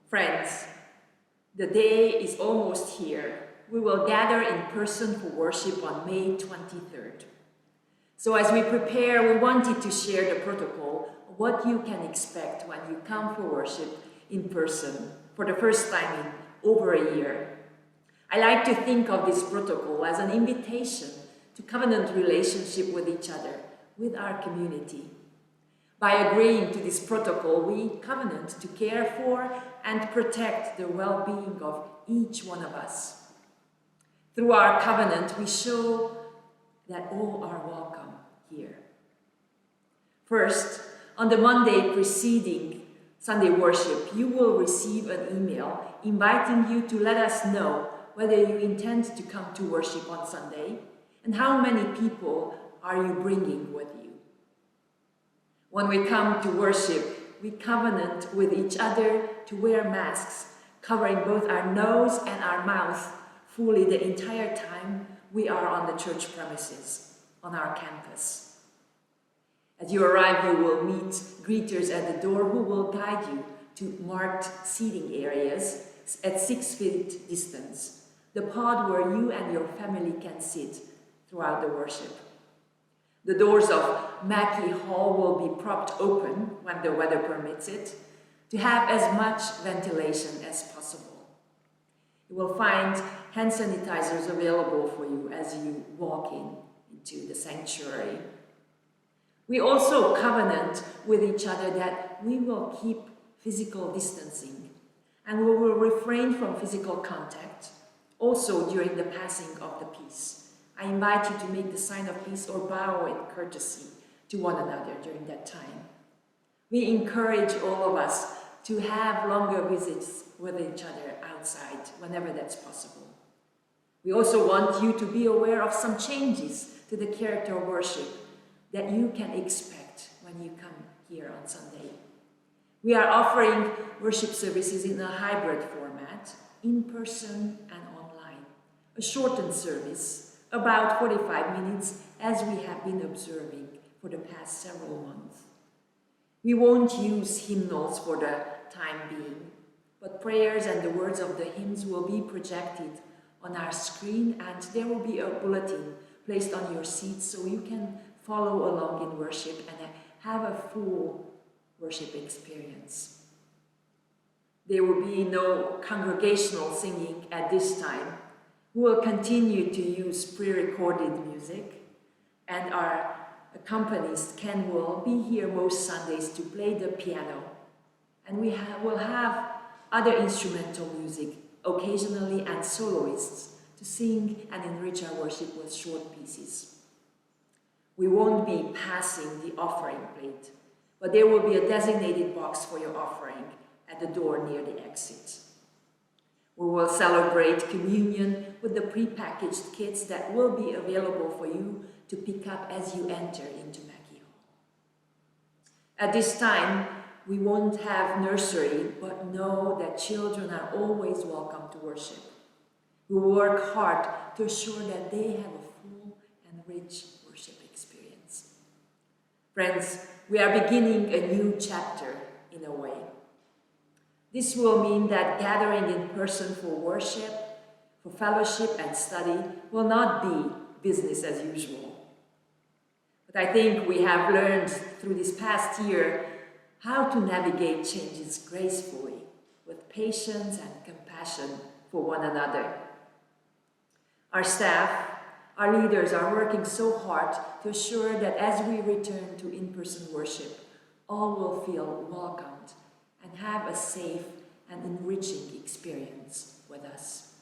Friends, the day is almost here. We will gather in person for worship on May 23rd. So as we prepare, we wanted to share the protocol of what you can expect when you come for worship in person for the first time in over a year. I like to think of this protocol as an invitation to covenant relationship with each other, with our community. By agreeing to this protocol, we covenant to care for and protect the well-being of each one of us. Through our covenant, we show that all are welcome here. First, on the Monday preceding Sunday worship, you will receive an email inviting you to let us know whether you intend to come to worship on Sunday and how many people are you bringing with you. When we come to worship, we covenant with each other to wear masks, covering both our nose and our mouth fully the entire time we are on the church premises, on our campus. As you arrive, you will meet greeters at the door who will guide you to marked seating areas at 6 feet distance, the pod where you and your family can sit throughout the worship. The doors of Mackey Hall will be propped open when the weather permits it, to have as much ventilation as possible. You will find hand sanitizers available for you as you walk into the sanctuary. We also covenant with each other that we will keep physical distancing and we will refrain from physical contact, also during the passing of the peace. I invite you to make the sign of peace or bow in courtesy to one another during that time. We encourage all of us to have longer visits with each other outside whenever that's possible. We also want you to be aware of some changes to the character of worship that you can expect when you come here on Sunday. We are offering worship services in a hybrid format, in person and online. A shortened service, about 45 minutes, as we have been observing for the past several months. We won't use hymnals for the time being, but prayers and the words of the hymns will be projected on our screen, and there will be a bulletin placed on your seats so you can follow along in worship and have a full worship experience. There will be no congregational singing at this time. We will continue to use pre-recorded music, and our accompanist, Ken, will be here most Sundays to play the piano. And we will have other instrumental music occasionally and soloists to sing and enrich our worship with short pieces. We won't be passing the offering plate, but there will be a designated box for your offering at the door near the exit. We will celebrate communion with the prepackaged kits that will be available for you to pick up as you enter into Mackey Hall. At this time, we won't have nursery, but know that children are always welcome to worship. We will work hard to assure that they have a full and rich worship experience. Friends, we are beginning a new chapter in a way. This will mean that gathering in person for worship, for fellowship and study will not be business as usual. But I think we have learned through this past year how to navigate changes gracefully, with patience and compassion for one another. Our staff, our leaders are working so hard to assure that as we return to in-person worship, all will feel welcomed and have a safe and enriching experience with us.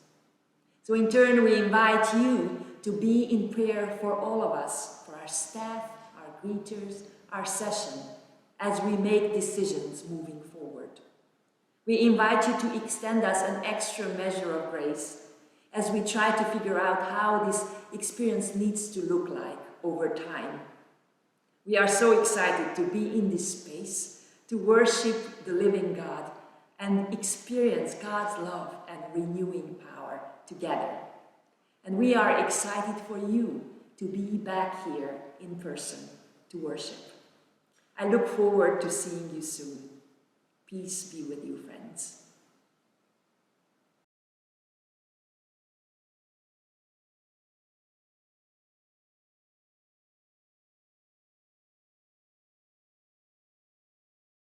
So in turn, we invite you to be in prayer for all of us, for our staff, our greeters, our session, as we make decisions moving forward. We invite you to extend us an extra measure of grace as we try to figure out how this experience needs to look like over time. We are so excited to be in this space, to worship the living God and experience God's love and renewing power together. And we are excited for you to be back here in person to worship. I look forward to seeing you soon. Peace be with you, friends.